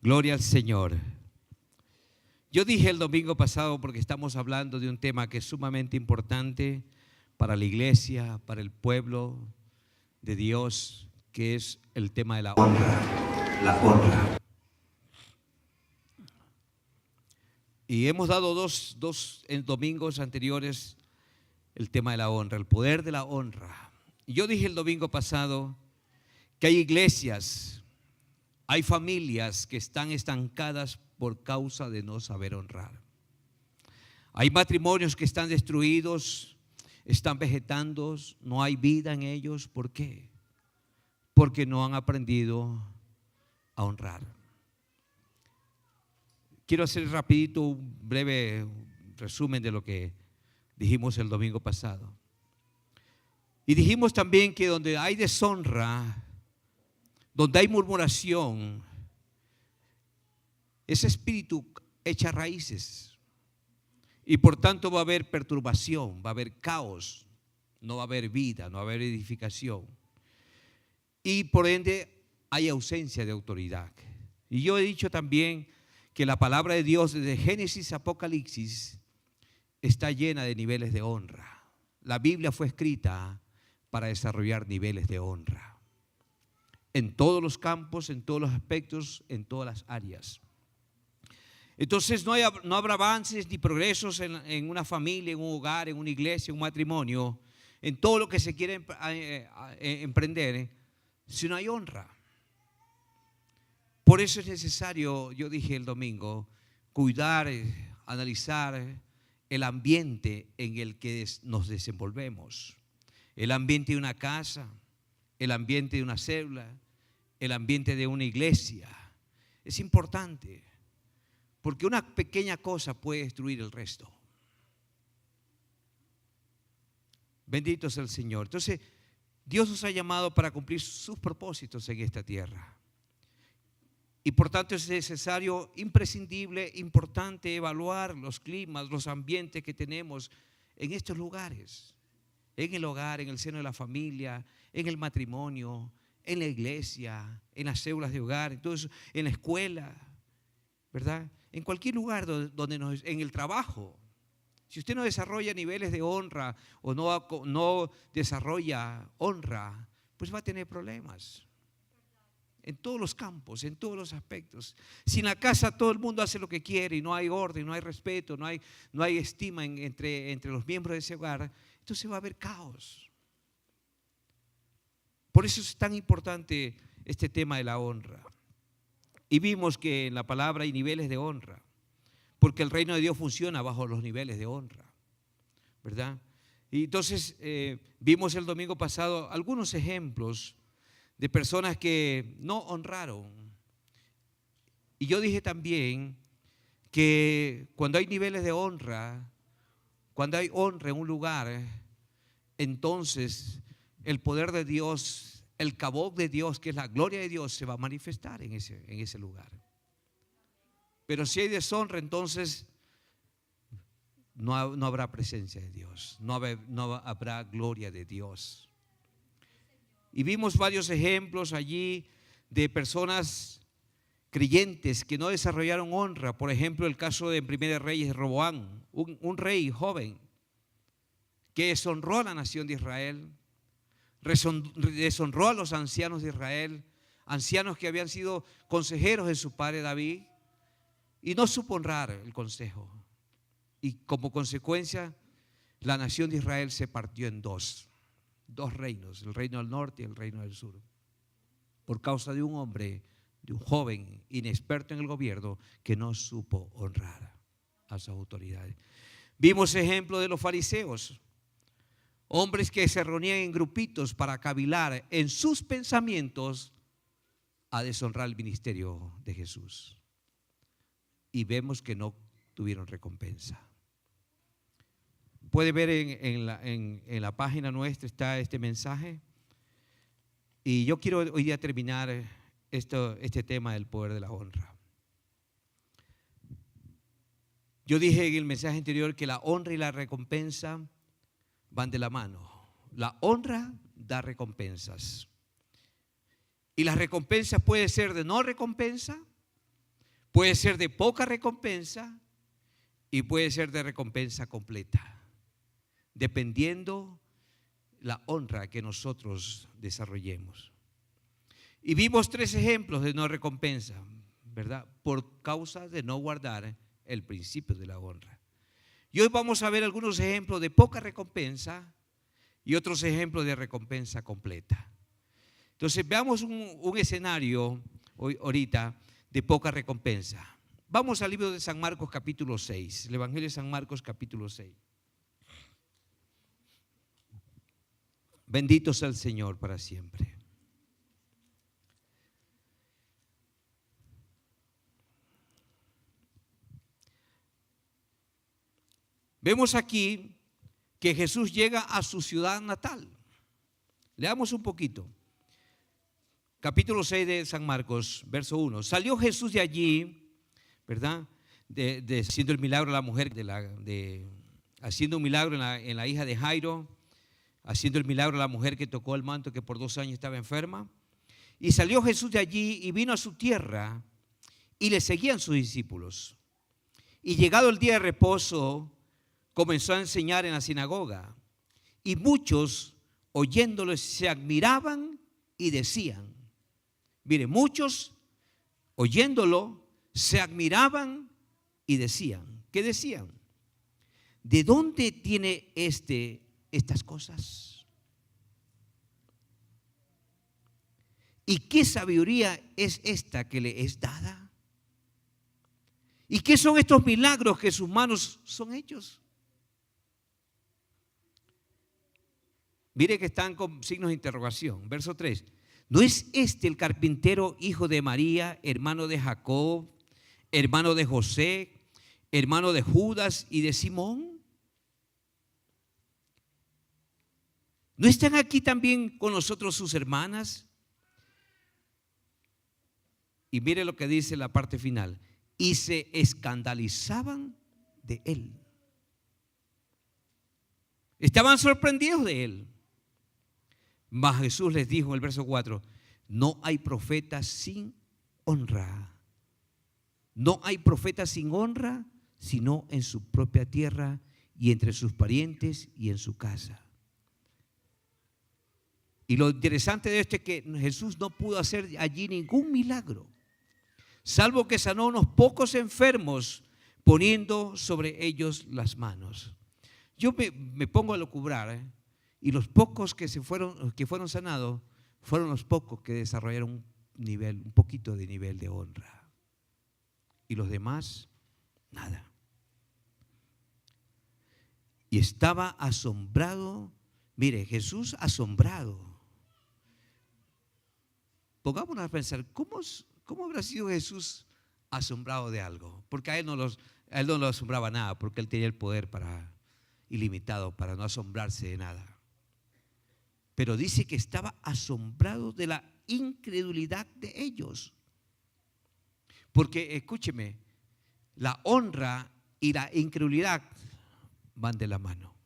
Gloria al Señor. Yo dije el domingo pasado, porque estamos hablando de un tema que es sumamente importante para la iglesia, para el pueblo de Dios, que es el tema de la honra. La honra. Y hemos dado dos en domingos anteriores el tema de la honra, el poder de la honra. Y yo dije el domingo pasado que hay iglesias, hay familias que están estancadas por causa de no saber honrar. Hay matrimonios que están destruidos, están vegetando, no hay vida en ellos. ¿Por qué? Porque no han aprendido a honrar. Quiero hacer rapidito un breve resumen de lo que dijimos el domingo pasado. Y dijimos también que donde hay deshonra, donde hay murmuración, ese espíritu echa raíces y por tanto va a haber perturbación, va a haber caos, no va a haber vida, no va a haber edificación y por ende hay ausencia de autoridad. Y yo he dicho también que la palabra de Dios desde Génesis a Apocalipsis está llena de niveles de honra. La Biblia fue escrita para desarrollar niveles de honra en todos los campos, en todos los aspectos, en todas las áreas. Entonces no habrá avances ni progresos en una familia, en un hogar, en una iglesia, en un matrimonio, en todo lo que se quiere emprender, si no hay honra. Por eso es necesario, yo dije el domingo, cuidar, analizar el ambiente en el que nos desenvolvemos. El ambiente de una casa, el ambiente de una célula, el ambiente de una iglesia. Es importante, porque una pequeña cosa puede destruir el resto. Bendito sea el Señor. Entonces, Dios nos ha llamado para cumplir sus propósitos en esta tierra. Y por tanto es necesario, imprescindible, importante evaluar los climas, los ambientes que tenemos en estos lugares. En el hogar, en el seno de la familia, en el matrimonio, en la iglesia, en las células de hogar, entonces, en la escuela, ¿verdad? En cualquier lugar donde en el trabajo. Si usted no desarrolla niveles de honra o no desarrolla honra, pues va a tener problemas. En todos los campos, en todos los aspectos. Si en la casa todo el mundo hace lo que quiere y no hay orden, no hay respeto, no hay estima entre los miembros de ese hogar, entonces va a haber caos. Por eso es tan importante este tema de la honra. Y vimos que en la palabra hay niveles de honra, porque el reino de Dios funciona bajo los niveles de honra, ¿verdad? Y entonces vimos el domingo pasado algunos ejemplos de personas que no honraron. Y yo dije también que cuando hay niveles de honra, cuando hay honra en un lugar, entonces el poder de Dios, el cabod de Dios, que es la gloria de Dios, se va a manifestar en ese lugar. Pero si hay deshonra, entonces no habrá presencia de Dios, no habrá gloria de Dios. Y vimos varios ejemplos allí de personas creyentes que no desarrollaron honra. Por ejemplo, el caso de en Primera de Reyes, Roboam, un rey joven que deshonró a la nación de Israel, deshonró a los ancianos de Israel, ancianos que habían sido consejeros de su padre David, y no supo honrar el consejo. Y como consecuencia, la nación de Israel se partió en dos reinos, el reino del norte y el reino del sur, por causa de un hombre, de un joven inexperto en el gobierno que no supo honrar a sus autoridades. Vimos ejemplo de los fariseos, hombres que se reunían en grupitos para cavilar en sus pensamientos a deshonrar el ministerio de Jesús. Y vemos que no tuvieron recompensa. Puede ver en la página nuestra está este mensaje. Y yo quiero hoy día terminar este tema del poder de la honra. Yo dije en el mensaje anterior que la honra y la recompensa van de la mano. La honra da recompensas. Y las recompensas pueden ser de no recompensa Puede ser de poca recompensa y puede ser de recompensa completa, dependiendo la honra que nosotros desarrollemos. Y vimos 3 ejemplos de no recompensa, ¿verdad? Por causa de no guardar el principio de la honra. Y hoy vamos a ver algunos ejemplos de poca recompensa y otros ejemplos de recompensa completa. Entonces veamos un escenario hoy, ahorita de poca recompensa. Vamos al libro de San Marcos capítulo 6, el Evangelio de San Marcos capítulo 6. Bendito sea el Señor para siempre. Vemos aquí que Jesús llega a su ciudad natal. Leamos un poquito. Capítulo 6 de San Marcos, verso 1. Salió Jesús de allí, ¿verdad? Haciendo el milagro a la mujer, haciendo un milagro en la hija de Jairo, haciendo el milagro a la mujer que tocó el manto, que por 2 años estaba enferma. Y salió Jesús de allí y vino a su tierra y le seguían sus discípulos. Y llegado el día de reposo, comenzó a enseñar en la sinagoga. Y muchos, oyéndolo, se admiraban y decían, mire, muchos, oyéndolo, se admiraban y decían, ¿qué decían? ¿De dónde tiene estas cosas? ¿Y qué sabiduría es esta que le es dada? ¿Y qué son estos milagros que sus manos son hechos? Mire que están con signos de interrogación. Verso 3. ¿No es este el carpintero, hijo de María, hermano de Jacob, hermano de José, hermano de Judas y de Simón? ¿No están aquí también con nosotros sus hermanas? Y mire lo que dice la parte final. Y se escandalizaban de él. Estaban sorprendidos de él. Mas Jesús les dijo en el verso 4, no hay profeta sin honra. No hay profeta sin honra, sino en su propia tierra y entre sus parientes y en su casa. Y lo interesante de esto es que Jesús no pudo hacer allí ningún milagro, salvo que sanó a unos pocos enfermos poniendo sobre ellos las manos. Yo me pongo a lucubrar, y los pocos que fueron sanados fueron los pocos que desarrollaron un poquito de nivel de honra. Y los demás, nada. Y estaba asombrado. Mire, Jesús asombrado. Pongámonos a pensar, ¿cómo habrá sido Jesús asombrado de algo? Porque a él no lo asombraba nada, porque él tenía el poder ilimitado para no asombrarse de nada. Pero dice que estaba asombrado de la incredulidad de ellos. Porque, escúcheme, la honra y la incredulidad van de la mano.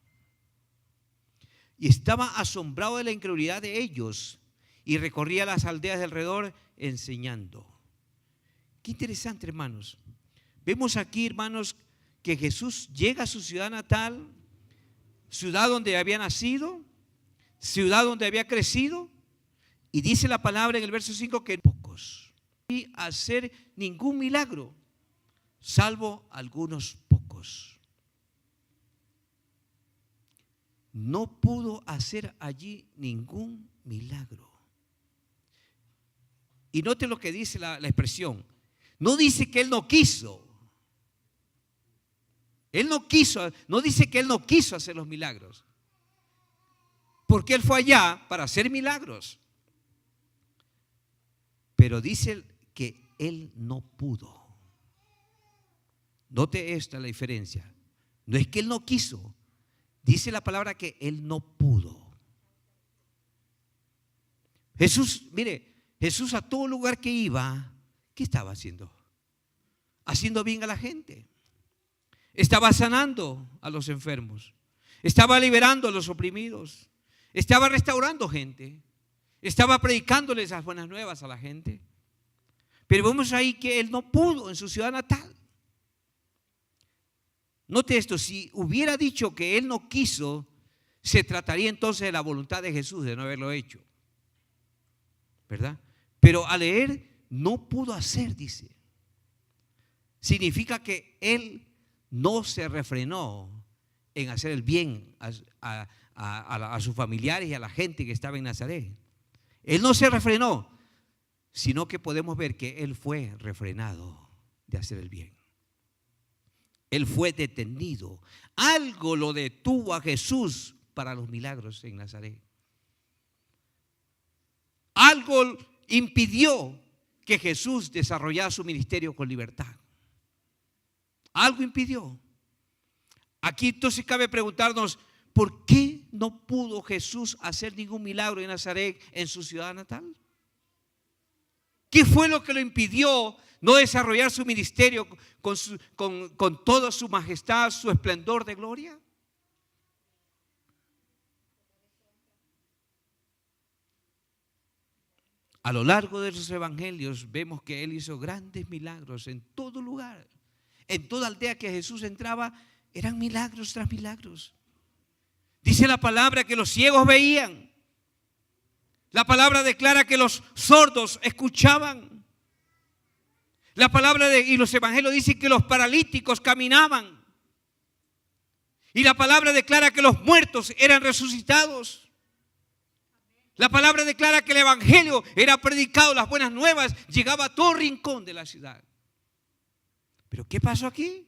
Y estaba asombrado de la incredulidad de ellos y recorría las aldeas de alrededor enseñando. Qué interesante, hermanos. Vemos aquí, hermanos, que Jesús llega a su ciudad natal, ciudad donde había nacido, ciudad donde había crecido, y dice la palabra en el verso 5 que pocos, y hacer ningún milagro, salvo algunos pocos. No pudo hacer allí ningún milagro. Y note lo que dice la expresión. No dice que él no quiso. Él no quiso, no dice que él no quiso hacer los milagros. Porque él fue allá para hacer milagros. Pero dice que él no pudo. Note esta la diferencia. No es que él no quiso. Dice la palabra que él no pudo. Jesús, mire, Jesús a todo lugar que iba, ¿qué estaba haciendo? Haciendo bien a la gente. Estaba sanando a los enfermos. Estaba liberando a los oprimidos. Estaba restaurando gente. Estaba predicándoles las buenas nuevas a la gente. Pero vemos ahí que él no pudo en su ciudad natal. Note esto, si hubiera dicho que él no quiso, se trataría entonces de la voluntad de Jesús de no haberlo hecho, ¿verdad? Pero al leer, no pudo hacer, dice. Significa que él no se refrenó en hacer el bien a sus familiares y a la gente que estaba en Nazaret. Él no se refrenó, sino que podemos ver que él fue refrenado de hacer el bien. Él fue detenido. Algo lo detuvo a Jesús para los milagros en Nazaret. Algo impidió que Jesús desarrollara su ministerio con libertad. Algo impidió. Aquí entonces cabe preguntarnos, ¿por qué no pudo Jesús hacer ningún milagro en Nazaret, en su ciudad natal? ¿Qué fue lo que lo impidió no desarrollar su ministerio con toda su majestad, su esplendor de gloria? A lo largo de los evangelios vemos que él hizo grandes milagros en todo lugar. En toda aldea que Jesús entraba, eran milagros tras milagros. Dice la palabra que los ciegos veían. La palabra declara que los sordos escuchaban. La palabra y los evangelios dicen que los paralíticos caminaban. Y la palabra declara que los muertos eran resucitados. La palabra declara que el evangelio era predicado, las buenas nuevas, llegaba a todo rincón de la ciudad. ¿Pero qué pasó aquí?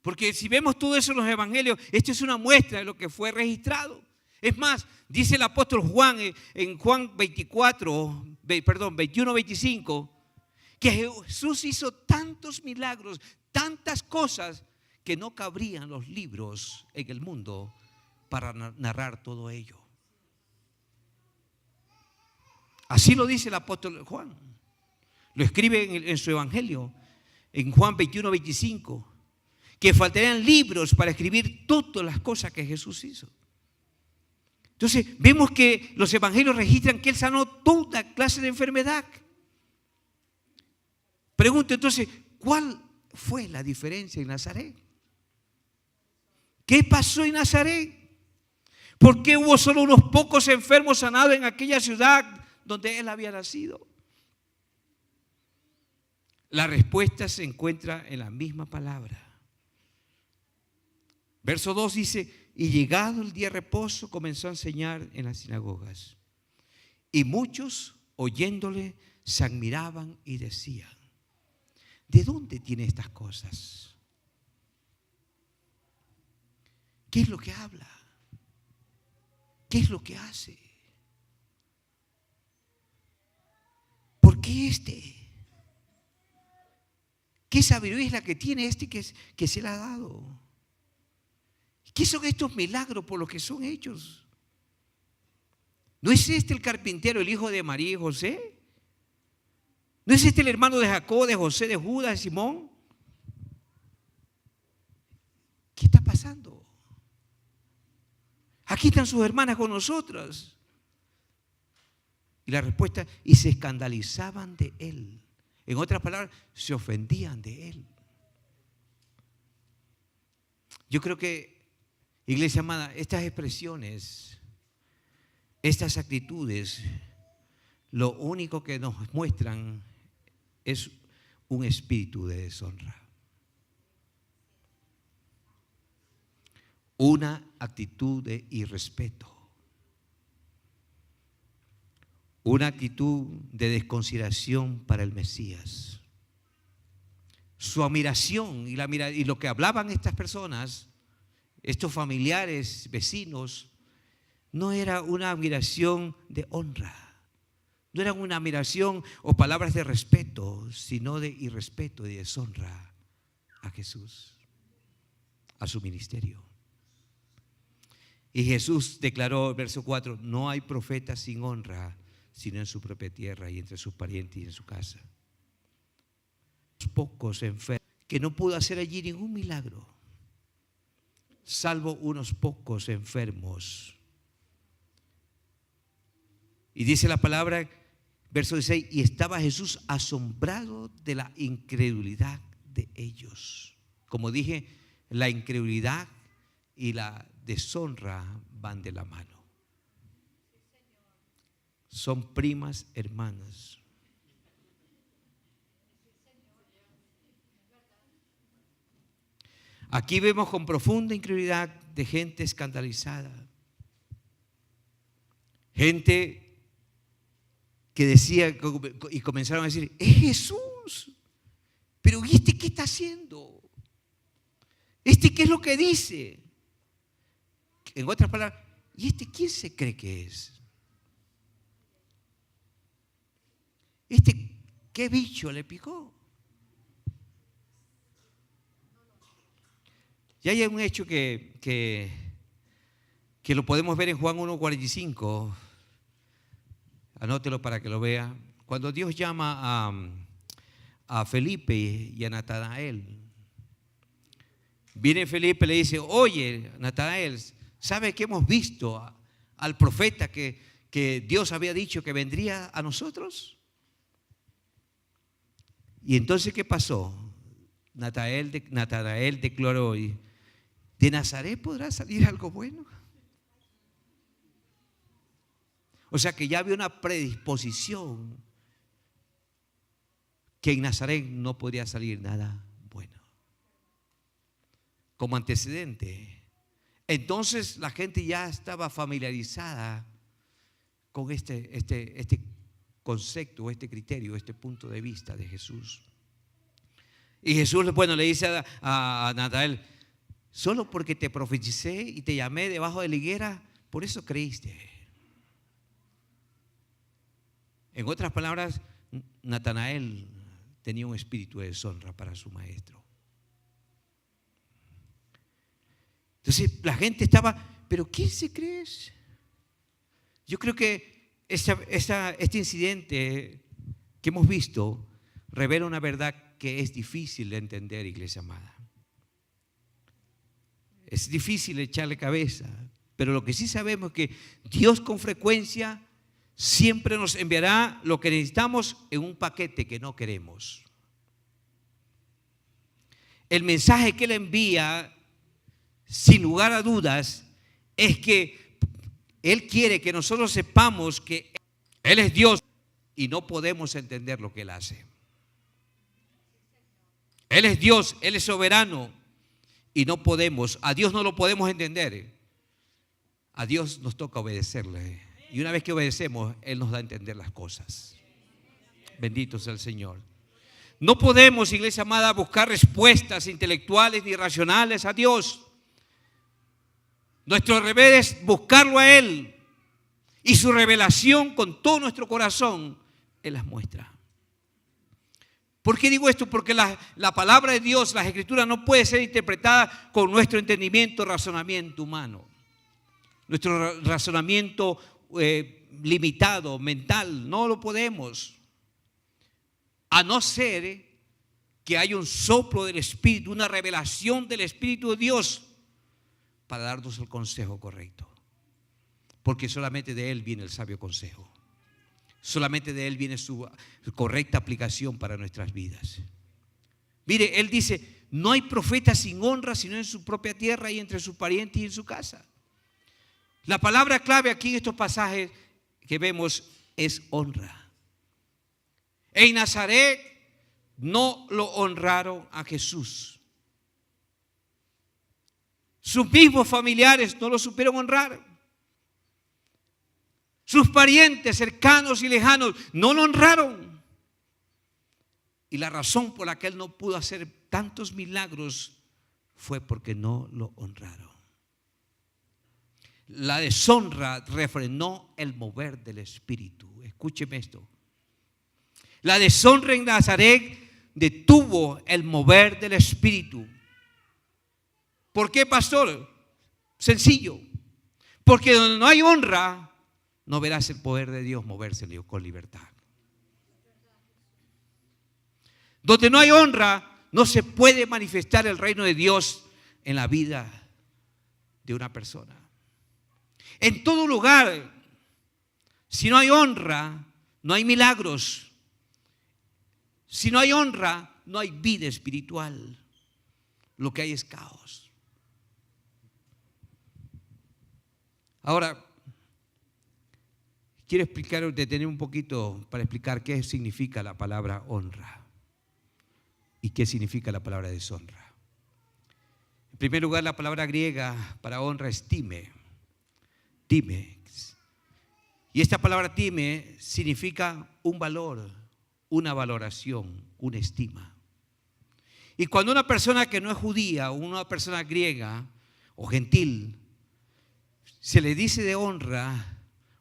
Porque si vemos todo eso en los evangelios, esto es una muestra de lo que fue registrado. Es más, dice el apóstol Juan en Juan 21, 25, que Jesús hizo tantos milagros, tantas cosas, que no cabrían los libros en el mundo para narrar todo ello. Así lo dice el apóstol Juan. Lo escribe en su evangelio, en Juan 21, 25, que faltarían libros para escribir todas las cosas que Jesús hizo. Entonces vemos que los evangelios registran que él sanó toda clase de enfermedad. Pregunto entonces, ¿cuál fue la diferencia en Nazaret? ¿Qué pasó en Nazaret? ¿Por qué hubo solo unos pocos enfermos sanados en aquella ciudad donde él había nacido? La respuesta se encuentra en la misma palabra. Verso 2 dice: y llegado el día de reposo comenzó a enseñar en las sinagogas. Y muchos, oyéndole, se admiraban y decían: ¿de dónde tiene estas cosas? ¿Qué es lo que habla? ¿Qué es lo que hace? ¿Por qué este? ¿Qué sabiduría es la que tiene este que se le ha dado? ¿Qué son estos milagros por los que son hechos? ¿No es este el carpintero, el hijo de María y José? ¿No es este el hermano de Jacob, de José, de Judas, de Simón? ¿Qué está pasando? Aquí están sus hermanas con nosotros. Y la respuesta: y se escandalizaban de él. En otras palabras, se ofendían de él. Yo creo que, iglesia amada, estas expresiones, estas actitudes, lo único que nos muestran es un espíritu de deshonra. Una actitud de irrespeto. Una actitud de desconsideración para el Mesías. Su admiración y lo que hablaban estas personas, estos familiares, vecinos, no era una admiración de honra, no era una admiración o palabras de respeto, sino de irrespeto y deshonra a Jesús, a su ministerio. Y Jesús declaró, verso 4, no hay profeta sin honra, sino en su propia tierra y entre sus parientes y en su casa. Pocos enfermos, que no pudo hacer allí ningún milagro, salvo unos pocos enfermos. Y dice la palabra, Verso 16, y estaba Jesús asombrado de la incredulidad de ellos. Como dije, la incredulidad y la deshonra van de la mano. Son primas hermanas. Aquí vemos con profunda incredulidad de gente escandalizada. Gente que decía y comenzaron a decir, es Jesús. Pero ¿y este qué está haciendo? ¿Este qué es lo que dice? En otras palabras, ¿y este quién se cree que es? ¿Este qué bicho le picó? Y hay un hecho que lo podemos ver en Juan 1:45. Anótelo para que lo vea. Cuando Dios llama a Felipe y a Natanael, viene Felipe y le dice, oye, Natanael, ¿sabe que hemos visto al profeta que Dios había dicho que vendría a nosotros? Y entonces, ¿qué pasó? Natanael declaró, ¿de Nazaret podrá salir algo bueno? O sea que ya había una predisposición que en Nazaret no podría salir nada bueno. Como antecedente. Entonces la gente ya estaba familiarizada con este concepto, este criterio, este punto de vista de Jesús. Y Jesús, bueno, le dice a Natanael, solo porque te profeticé y te llamé debajo de la higuera, por eso creíste. En otras palabras, Natanael tenía un espíritu de deshonra para su maestro. Entonces la gente estaba, ¿pero quién se cree? Yo creo que este incidente que hemos visto revela una verdad que es difícil de entender, iglesia amada. Es difícil echarle cabeza, pero lo que sí sabemos es que Dios con frecuencia siempre nos enviará lo que necesitamos en un paquete que no queremos. El mensaje que Él envía, sin lugar a dudas, es que Él quiere que nosotros sepamos que Él es Dios y no podemos entender lo que Él hace. Él es Dios, Él es soberano y no podemos, a Dios no lo podemos entender. A Dios nos toca obedecerle. Y una vez que obedecemos, Él nos da a entender las cosas. Bendito sea el Señor. No podemos, iglesia amada, buscar respuestas intelectuales ni racionales a Dios. Nuestro deber es buscarlo a Él. Y su revelación con todo nuestro corazón, Él las muestra. ¿Por qué digo esto? Porque la palabra de Dios, las Escrituras, no puede ser interpretada con nuestro entendimiento, razonamiento humano. Nuestro razonamiento limitado, mental, no lo podemos. A no ser que haya un soplo del Espíritu, una revelación del Espíritu de Dios para darnos el consejo correcto. Porque solamente de Él viene el sabio consejo. Solamente de Él viene su correcta aplicación para nuestras vidas. Mire, Él dice, no hay profeta sin honra sino en su propia tierra y entre sus parientes y en su casa. La palabra clave aquí en estos pasajes que vemos es honra. En Nazaret no lo honraron a Jesús. Sus mismos familiares no lo supieron honrar. Sus parientes cercanos y lejanos no lo honraron. Y la razón por la que Él no pudo hacer tantos milagros fue porque no lo honraron. La deshonra refrenó el mover del Espíritu. Escúcheme esto. La deshonra en Nazaret detuvo el mover del Espíritu. ¿Por qué, pastor? Sencillo. Porque donde no hay honra, no verás el poder de Dios moverse con libertad. Donde no hay honra, no se puede manifestar el reino de Dios en la vida de una persona. En todo lugar, si no hay honra, no hay milagros. Si no hay honra, no hay vida espiritual. Lo que hay es caos. Ahora, quiero detener un poquito para explicar qué significa la palabra honra y qué significa la palabra deshonra. En primer lugar, la palabra griega para honra es time. Time. Y esta palabra time significa un valor, una valoración, una estima. Y cuando una persona que no es judía, una persona griega o gentil, se le dice de honra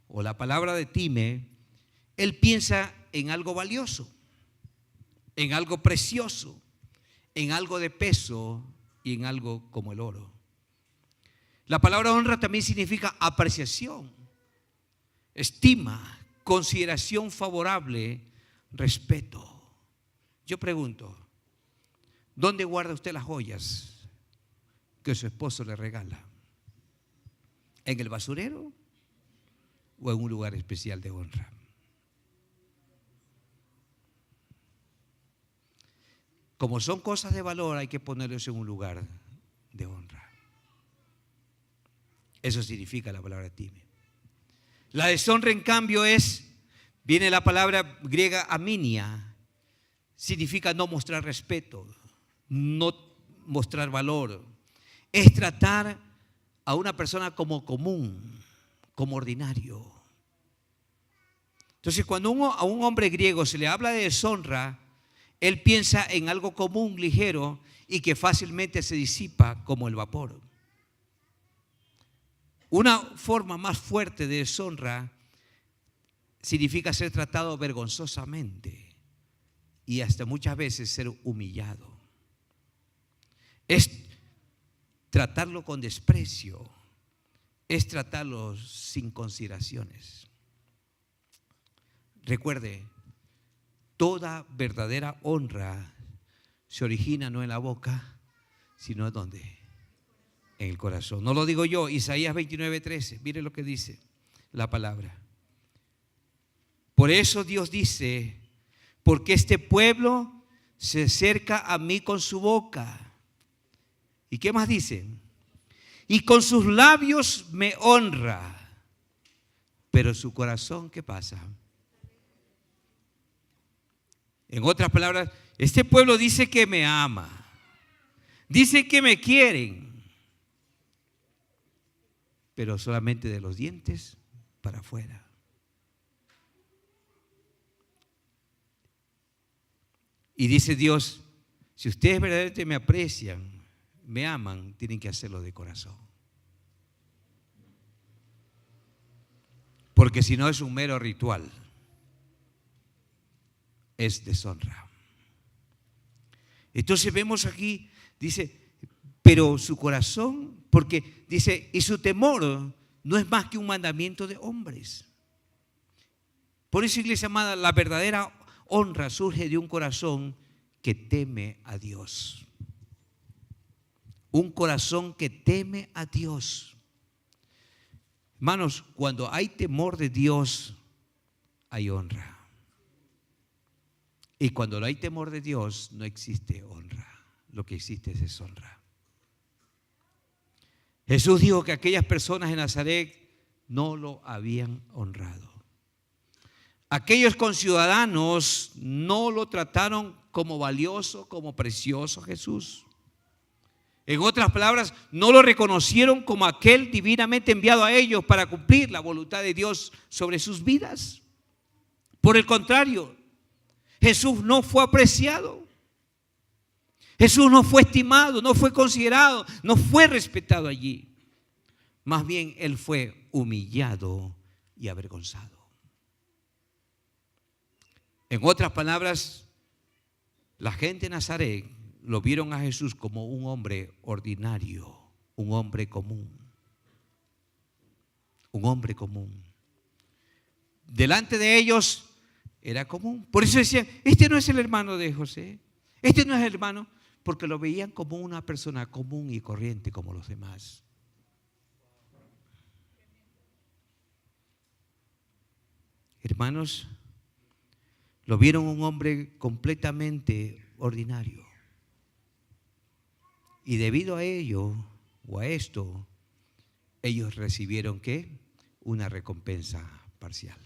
o la palabra de time, él piensa en algo valioso, en algo precioso, en algo de peso y en algo como el oro. La palabra honra también significa apreciación, estima, consideración favorable, respeto. Yo pregunto, ¿dónde guarda usted las joyas que su esposo le regala? ¿En el basurero o en un lugar especial de honra? Como son cosas de valor, hay que ponerlos en un lugar de honra. Eso significa la palabra time. La deshonra, en cambio, viene la palabra griega aminia, significa no mostrar respeto, no mostrar valor. Es tratar a una persona como común, como ordinario. Entonces, cuando a un hombre griego se le habla de deshonra, él piensa en algo común, ligero y que fácilmente se disipa como el vapor. Una forma más fuerte de deshonra significa ser tratado vergonzosamente y hasta muchas veces ser humillado. Es tratarlo con desprecio, es tratarlo sin consideraciones. Recuerde, toda verdadera honra se origina no en la boca, sino ¿en dónde? En el corazón. No lo digo yo, Isaías 29:13. Mire lo que dice la palabra. Por eso Dios dice, porque este pueblo se acerca a mí con su boca. ¿Y qué más dice? Y con sus labios me honra, pero su corazón, ¿qué pasa? En otras palabras, este pueblo dice que me ama, dice que me quieren, pero solamente de los dientes para afuera. Y dice Dios, si ustedes verdaderamente me aprecian, me aman, tienen que hacerlo de corazón. Porque si no es un mero ritual, es deshonra. Entonces vemos aquí, dice, pero su corazón, porque dice, y su temor no es más que un mandamiento de hombres. Por eso, iglesia amada, la verdadera honra surge de un corazón que teme a Dios. Un corazón que teme a Dios. Hermanos, cuando hay temor de Dios, hay honra. Y cuando no hay temor de Dios, no existe honra. Lo que existe es deshonra. Jesús dijo que aquellas personas en Nazaret no lo habían honrado. Aquellos conciudadanos no lo trataron como valioso, como precioso Jesús. En otras palabras, no lo reconocieron como aquel divinamente enviado a ellos para cumplir la voluntad de Dios sobre sus vidas. Por el contrario, Jesús no fue apreciado. Jesús no fue estimado, no fue considerado, no fue respetado allí. Más bien, Él fue humillado y avergonzado. En otras palabras, la gente de Nazaret lo vieron a Jesús como un hombre ordinario, un hombre común. Un hombre común. Delante de ellos era común. Por eso decían, este no es el hermano de José, este no es el hermano, porque lo veían como una persona común y corriente como los demás. Hermanos, Lo vieron un hombre completamente ordinario. Y debido a ello, o a esto, ellos recibieron ¿qué? Una recompensa parcial.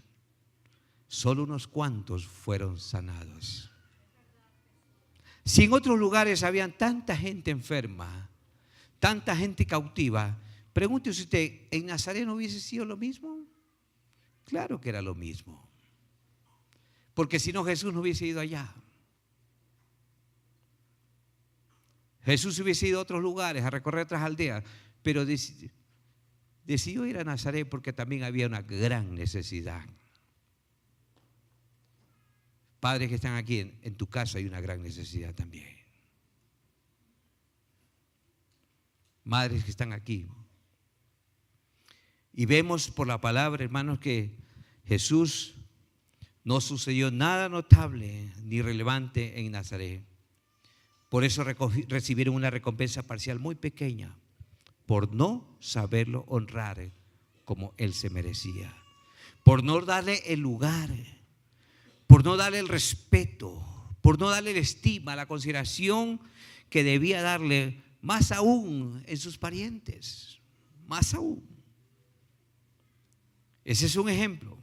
Solo unos cuantos fueron sanados. Si en otros lugares habían tanta gente enferma, tanta gente cautiva, pregúntese usted, ¿en Nazaret no hubiese sido lo mismo? Claro que era lo mismo. Porque si no, Jesús no hubiese ido allá. Jesús hubiese ido a otros lugares, a recorrer otras aldeas, pero decidió ir a Nazaret porque también había una gran necesidad. Padres que están aquí, en tu casa hay una gran necesidad también. Madres que están aquí. Y vemos por la palabra, hermanos, que Jesús no sucedió nada notable ni relevante en Nazaret. Por eso recibieron una recompensa parcial muy pequeña, por no saberlo honrar como Él se merecía, por no darle el lugar, por no darle el respeto, por no darle la estima, la consideración que debía darle, más aún en sus parientes, más aún. Ese es un ejemplo.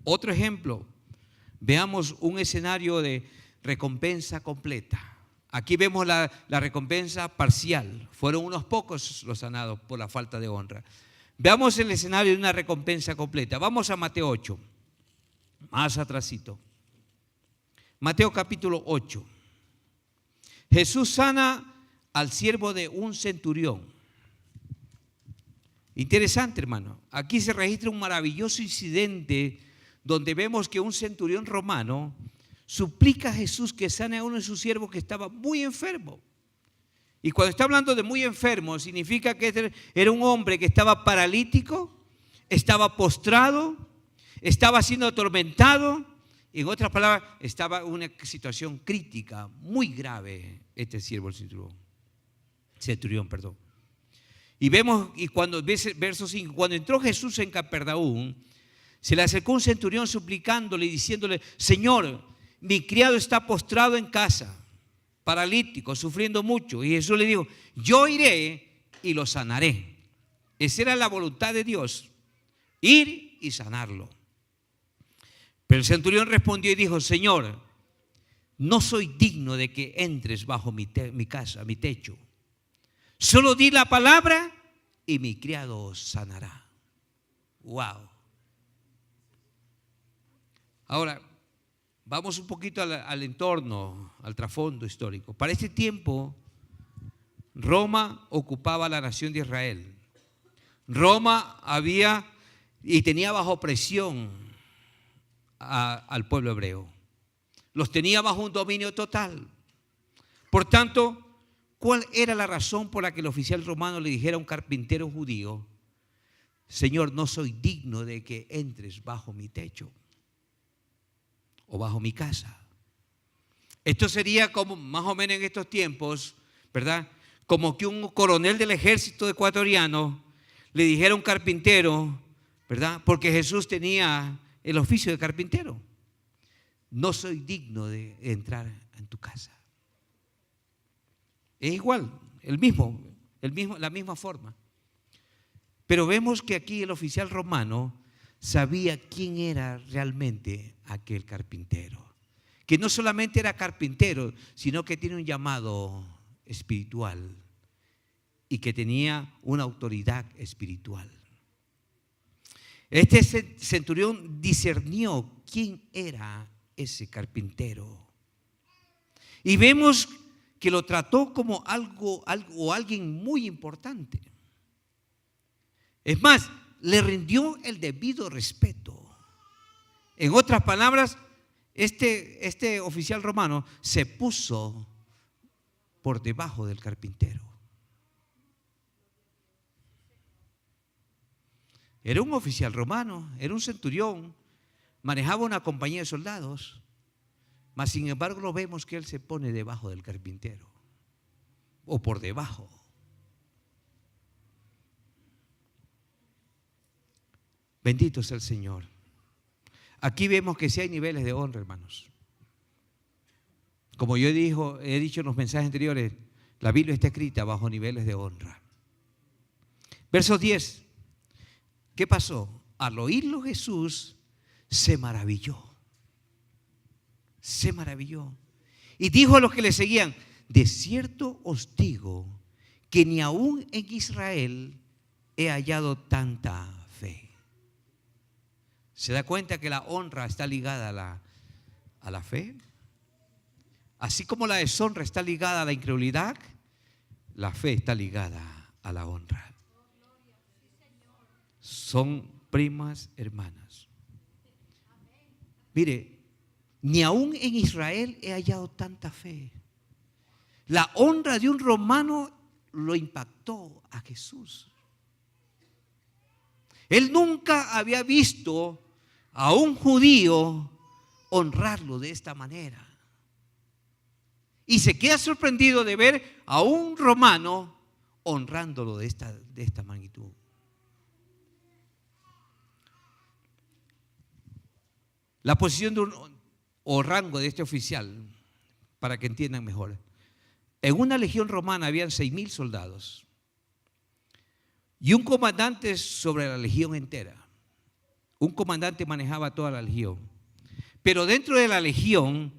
Otro ejemplo, veamos un escenario de recompensa completa. Aquí vemos la recompensa parcial. Fueron unos pocos los sanados por la falta de honra. Veamos el escenario de una recompensa completa. Vamos a Mateo 8, más atrasito. Mateo capítulo 8. Jesús sana al siervo de un centurión. Interesante, hermano. Aquí se registra un maravilloso incidente donde vemos que un centurión romano suplica a Jesús que sane a uno de sus siervos que estaba muy enfermo. Y cuando está hablando de muy enfermo, significa que era un hombre que estaba paralítico, estaba postrado, estaba siendo atormentado. En otras palabras, estaba en una situación crítica, muy grave, este siervo, el centurión. Y vemos, y cuando verso 5, cuando entró Jesús en Capernaum, se le acercó un centurión suplicándole y diciéndole: Señor, mi criado está postrado en casa, paralítico, sufriendo mucho. Y Jesús le dijo: yo iré y lo sanaré. Esa era la voluntad de Dios, ir y sanarlo. Pero el centurión respondió y dijo: Señor, no soy digno de que entres bajo mi casa, mi techo. Solo di la palabra y mi criado sanará. Wow. Ahora, vamos un poquito al entorno, al trasfondo histórico. Para este tiempo, Roma ocupaba la nación de Israel. Roma había y tenía bajo presión al pueblo hebreo. Los tenía bajo un dominio total. Por tanto, ¿cuál era la razón por la que el oficial romano le dijera a un carpintero judío: Señor, no soy digno de que entres bajo mi techo o bajo mi casa? Esto sería como más o menos en estos tiempos, ¿verdad? Como que un coronel del ejército ecuatoriano le dijera a un carpintero, ¿verdad? Porque Jesús tenía el oficio de carpintero: no soy digno de entrar en tu casa. Es igual, la misma forma. Pero vemos que aquí el oficial romano sabía quién era realmente aquel carpintero. Que no solamente era carpintero, sino que tiene un llamado espiritual y que tenía una autoridad espiritual. Este centurión discernió quién era ese carpintero. Y vemos que lo trató como alguien muy importante. Es más, le rindió el debido respeto. En otras palabras, este oficial romano se puso por debajo del carpintero. Era un oficial romano, era un centurión, manejaba una compañía de soldados, mas sin embargo lo vemos que él se pone debajo del carpintero o por debajo. Bendito sea el Señor. Aquí vemos que sí hay niveles de honra, hermanos. Como yo he dicho en los mensajes anteriores, la Biblia está escrita bajo niveles de honra. Verso 10. ¿Qué pasó? Al oírlo Jesús se maravilló. Se maravilló. Y dijo a los que le seguían: de cierto os digo que ni aún en Israel he hallado tanta fe. ¿Se da cuenta que la honra está ligada a la fe? Así como la deshonra está ligada a la incredulidad, la fe está ligada a la honra. Son primas hermanas. Mire, ni aún en Israel he hallado tanta fe. La honra de un romano lo impactó a Jesús. Él nunca había visto a un judío honrarlo de esta manera. Y se queda sorprendido de ver a un romano honrándolo de esta magnitud. La posición o rango de este oficial, para que entiendan mejor. En una legión romana habían 6,000 soldados y un comandante sobre la legión entera. Un comandante manejaba toda la legión. Pero dentro de la legión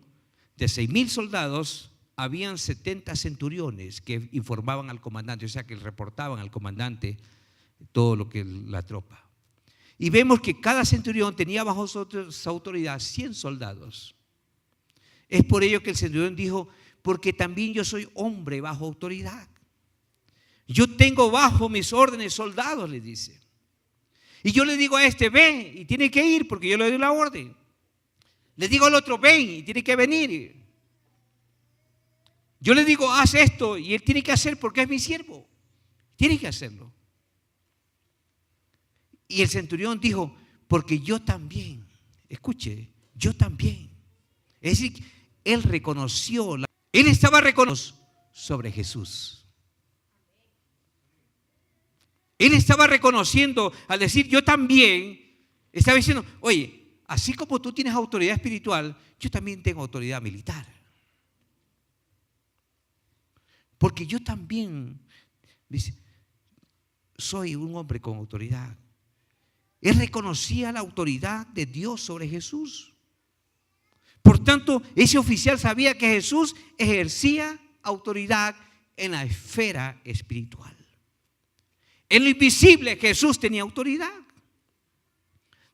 de 6,000 soldados habían 70 centuriones que informaban al comandante, o sea, que reportaban al comandante todo lo que la tropa. Y vemos que cada centurión tenía bajo su autoridad 100 soldados. Es por ello que el centurión dijo: porque también yo soy hombre bajo autoridad. Yo tengo bajo mis órdenes soldados, le dice. Y yo le digo a este: ven, y tiene que ir porque yo le doy la orden. Le digo al otro: ven, y tiene que venir. Yo le digo: haz esto, y él tiene que hacer porque es mi siervo. Tiene que hacerlo. Y el centurión dijo: porque yo también, escuche, yo también. Es decir, él reconoció, él estaba reconociendo sobre Jesús. Él estaba reconociendo, al decir yo también, estaba diciendo: oye, así como tú tienes autoridad espiritual, yo también tengo autoridad militar. Porque yo también, dice, soy un hombre con autoridad. Él reconocía la autoridad de Dios sobre Jesús. Por tanto, ese oficial sabía que Jesús ejercía autoridad en la esfera espiritual. En lo invisible Jesús tenía autoridad.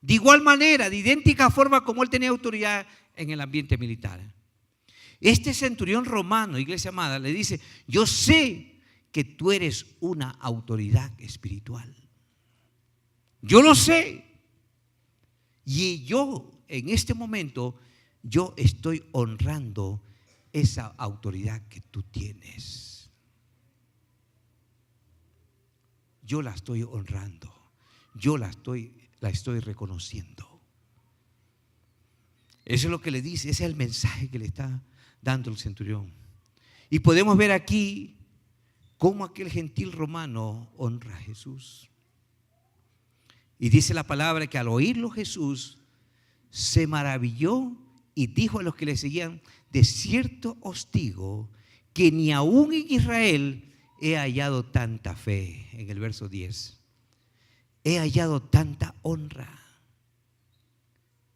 De igual manera, de idéntica forma como él tenía autoridad en el ambiente militar. Este centurión romano, iglesia amada, le dice: yo sé que tú eres una autoridad espiritual. Yo lo sé. Y yo, en este momento, yo estoy honrando esa autoridad que tú tienes. Yo la estoy honrando. Yo la estoy reconociendo. Eso es lo que le dice, ese es el mensaje que le está dando el centurión. Y podemos ver aquí cómo aquel gentil romano honra a Jesús. Y dice la palabra que al oírlo Jesús se maravilló y dijo a los que le seguían: de cierto os digo que ni aún en Israel he hallado tanta fe. En el verso 10. He hallado tanta honra.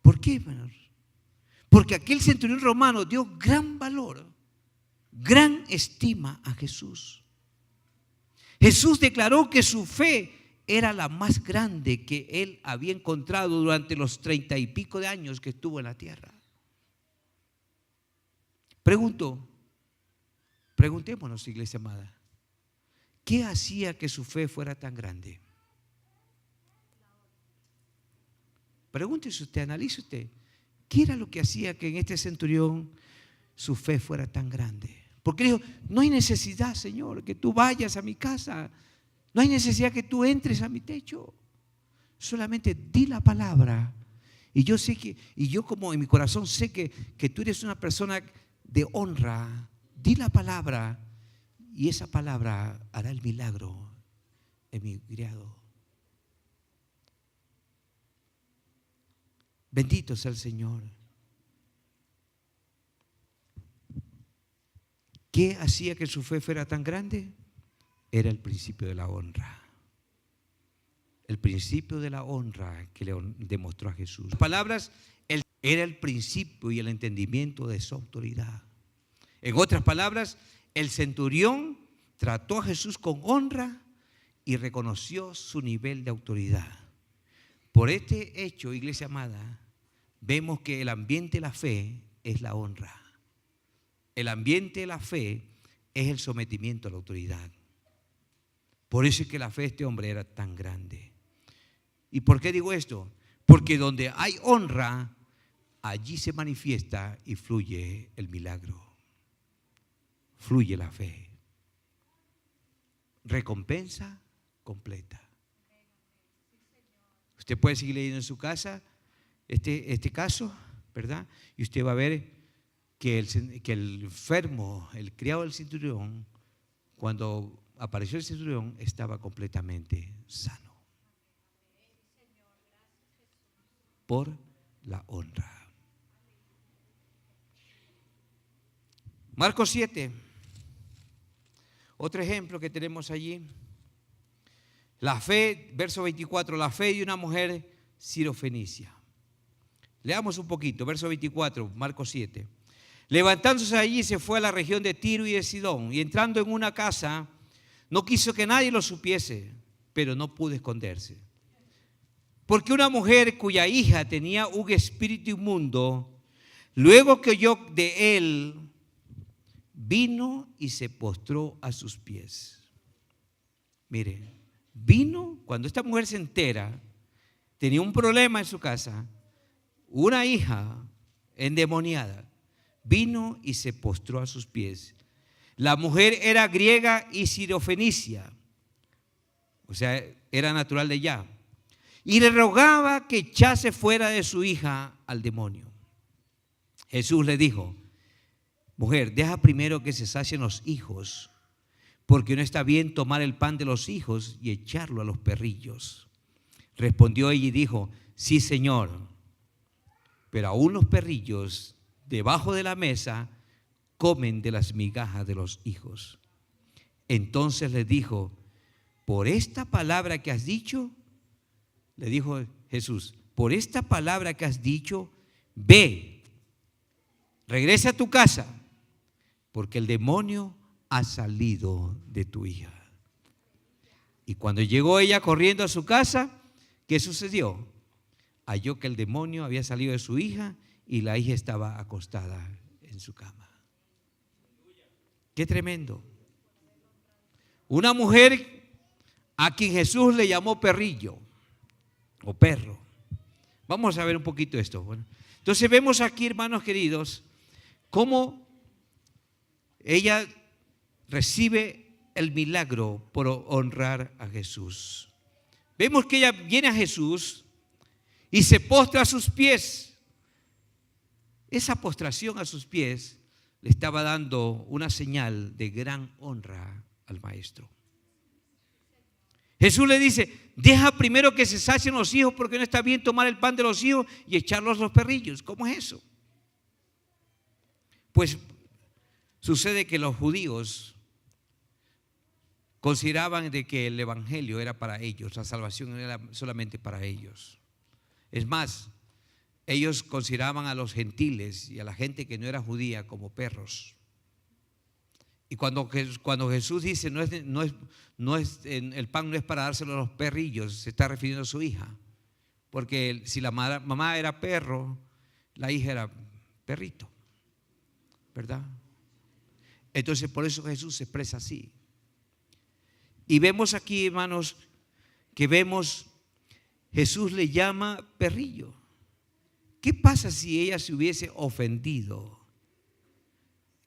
¿Por qué, hermanos? Porque aquel centurión romano dio gran valor, gran estima a Jesús. Jesús declaró que su fe era la más grande que él había encontrado durante los 30 y pico de años que estuvo en la tierra. Preguntémonos, iglesia amada, ¿qué hacía que su fe fuera tan grande? Pregúntese usted, analice usted, ¿qué era lo que hacía que en este centurión su fe fuera tan grande? Porque dijo: no hay necesidad, Señor, que tú vayas a mi casa. No hay necesidad que tú entres a mi techo. Solamente di la palabra. Y yo sé que, y yo como en mi corazón sé que tú eres una persona de honra. Di la palabra y esa palabra hará el milagro en mi criado. Bendito sea el Señor. ¿Qué hacía que su fe fuera tan grande? Era el principio de la honra. El principio de la honra que le demostró a Jesús. Las palabras, era el principio y el entendimiento de su autoridad. En otras palabras, el centurión trató a Jesús con honra y reconoció su nivel de autoridad. Por este hecho, iglesia amada, vemos que el ambiente de la fe es la honra. El ambiente de la fe es el sometimiento a la autoridad. Por eso es que la fe de este hombre era tan grande. ¿Y por qué digo esto? Porque donde hay honra, allí se manifiesta y fluye el milagro. Fluye la fe. Recompensa completa. Usted puede seguir leyendo en su casa este caso, ¿verdad? Y usted va a ver que el enfermo, el criado del centurión, cuando apareció el centurión, estaba completamente sano. Por la honra. Marcos 7. Otro ejemplo que tenemos allí. La fe, verso 24, la fe de una mujer sirofenicia. Leamos un poquito, verso 24, Marcos 7. Levantándose allí se fue a la región de Tiro y de Sidón, y entrando en una casa, no quiso que nadie lo supiese, pero no pudo esconderse. Porque una mujer cuya hija tenía un espíritu inmundo, luego que oyó de él, vino y se postró a sus pies. Mire, vino cuando esta mujer se entera, tenía un problema en su casa, una hija endemoniada, vino y se postró a sus pies. La mujer era griega y sirofenicia, o sea, era natural de allá, y le rogaba que echase fuera de su hija al demonio. Jesús le dijo: mujer, deja primero que se sacien los hijos, porque no está bien tomar el pan de los hijos y echarlo a los perrillos. Respondió ella y dijo: sí, Señor, pero aún los perrillos debajo de la mesa comen de las migajas de los hijos. Entonces le dijo: por esta palabra que has dicho, le dijo Jesús, por esta palabra que has dicho, ve, regresa a tu casa, porque el demonio ha salido de tu hija. Y cuando llegó ella corriendo a su casa, ¿qué sucedió? Halló que el demonio había salido de su hija y la hija estaba acostada en su cama. Qué tremendo. Una mujer a quien Jesús le llamó perrillo o perro. Vamos a ver un poquito esto. Bueno, entonces vemos aquí, hermanos queridos, cómo ella recibe el milagro por honrar a Jesús. Vemos que ella viene a Jesús y se postra a sus pies. Esa postración a sus pies le estaba dando una señal de gran honra al maestro. Jesús le dice: deja primero que se sacien los hijos, porque no está bien tomar el pan de los hijos y echarlos a los perrillos. ¿Cómo es eso? Pues sucede que los judíos consideraban de que el evangelio era para ellos, la salvación era solamente para ellos. Es más, ellos consideraban a los gentiles y a la gente que no era judía como perros. Y cuando Jesús dice el pan no es para dárselo a los perrillos, se está refiriendo a su hija. Porque si la mamá era perro, la hija era perrito, ¿verdad? Entonces por eso Jesús se expresa así. Y vemos aquí, hermanos, que Jesús le llama perrillo. ¿Qué pasa si ella se hubiese ofendido?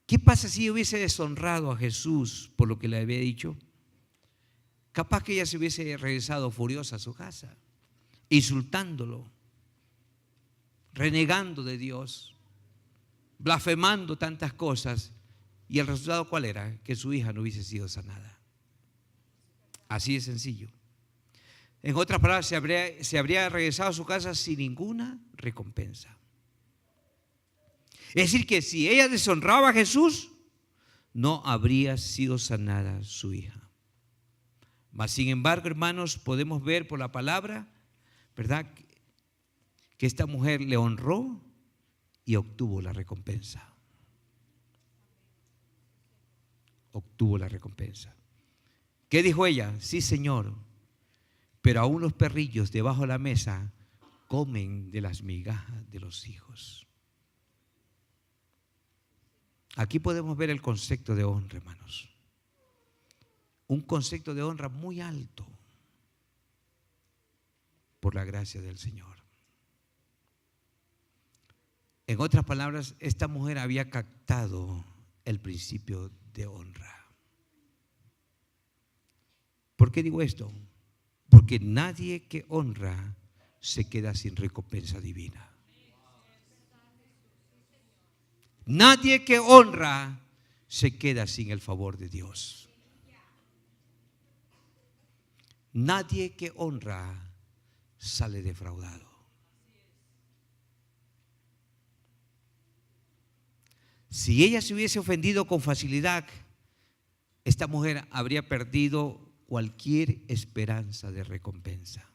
¿Qué pasa si hubiese deshonrado a Jesús por lo que le había dicho? Capaz que ella se hubiese regresado furiosa a su casa, insultándolo, renegando de Dios, blasfemando tantas cosas. ¿Y el resultado cuál era? Que su hija no hubiese sido sanada. Así de sencillo. En otras palabras, se habría regresado a su casa sin ninguna recompensa. Es decir, que si ella deshonraba a Jesús, no habría sido sanada su hija. Mas, sin embargo, hermanos, podemos ver por la palabra, ¿verdad?, que esta mujer le honró y obtuvo la recompensa. Obtuvo la recompensa. ¿Qué dijo ella? Sí, Señor, pero aún los perrillos debajo de la mesa comen de las migajas de los hijos. Aquí podemos ver el concepto de honra, hermanos. Un concepto de honra muy alto por la gracia del Señor. En otras palabras, esta mujer había captado el principio de honra. ¿Por qué digo esto? Porque nadie que honra se queda sin recompensa divina. Nadie que honra se queda sin el favor de Dios. Nadie que honra sale defraudado. Si ella se hubiese ofendido con facilidad, esta mujer habría perdido cualquier esperanza de recompensa.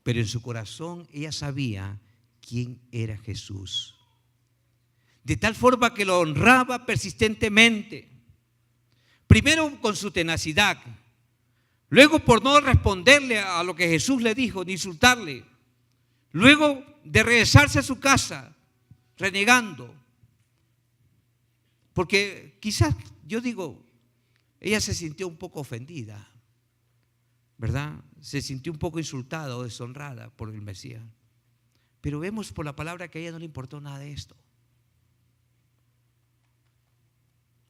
Pero en su corazón ella sabía quién era Jesús. De tal forma que lo honraba persistentemente. Primero con su tenacidad. Luego por no responderle a lo que Jesús le dijo, ni insultarle. Luego de regresarse a su casa, renegando. Porque quizás, yo digo, ella se sintió un poco ofendida, ¿verdad? Se sintió un poco insultada o deshonrada por el Mesías. Pero vemos por la palabra que a ella no le importó nada de esto.